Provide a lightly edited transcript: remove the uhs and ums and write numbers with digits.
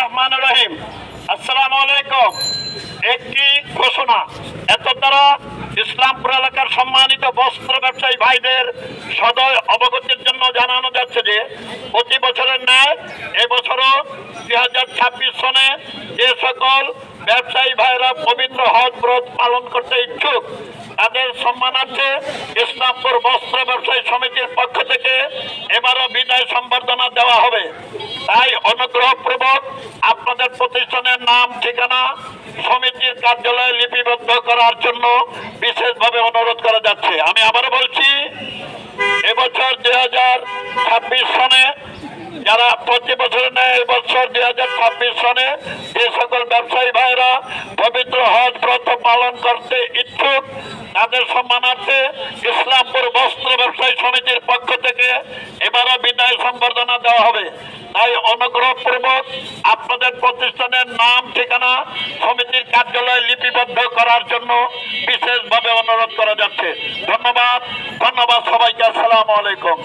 রহমানির রহিম। আসসালামু আলাইকুম। একটি ঘোষণা এত দ্বারা ইসলামপুর এলাকার সম্মানিত বস্ত্র ব্যবসায়ী ভাইদের সদয় অবগতির জন্য জানানো যাচ্ছে যে প্রতি বছরের ন্যায় এবছরও 2026 সনে যে সকল ব্যবসায়ী ভাইরা পবিত্র হজ ব্রত পালন করতে ইচ্ছুক তাদের সম্মানার্থে ইসলামপুর বস্ত্র ব্যবসায়ী সমিতির পক্ষ থেকে এবারও বিদায় সম্বর্ধনা দেওয়া হবে। তাই অনুগ্রহপূর্বক আপনাদের প্রতিষ্ঠানের নাম ঠিকানা সমিতির কার্যালয়ে লিপিবদ্ধ করার জন্য বিশেষভাবে অনুরোধ করা যাচ্ছে। আমি আবারও বলছি, এবছর 2026 সনে যারা প্রতি বছর নেয় এবছর 2026 সনে যে সকল ব্যবসায়ী ভাইরা পবিত্র হজ ব্রত পালন করতে ইচ্ছুক তাদের সম্মানার্থে ইসলামপুর বস্ত্র ব্যবসায়ী সমিতির পক্ষ থেকে এবারও বিদায় সম্বর্ধনা দেওয়া হবে। তাই অনুগ্রহপূর্বক আপনাদের প্রতিষ্ঠানের নাম ঠিকানা সমিতির কার্যালয়ে লিপিবদ্ধ করার জন্য বিশেষভাবে অনুরোধ করা যাচ্ছে। ধন্যবাদ সবাইকে। আসসালামু আলাইকুম।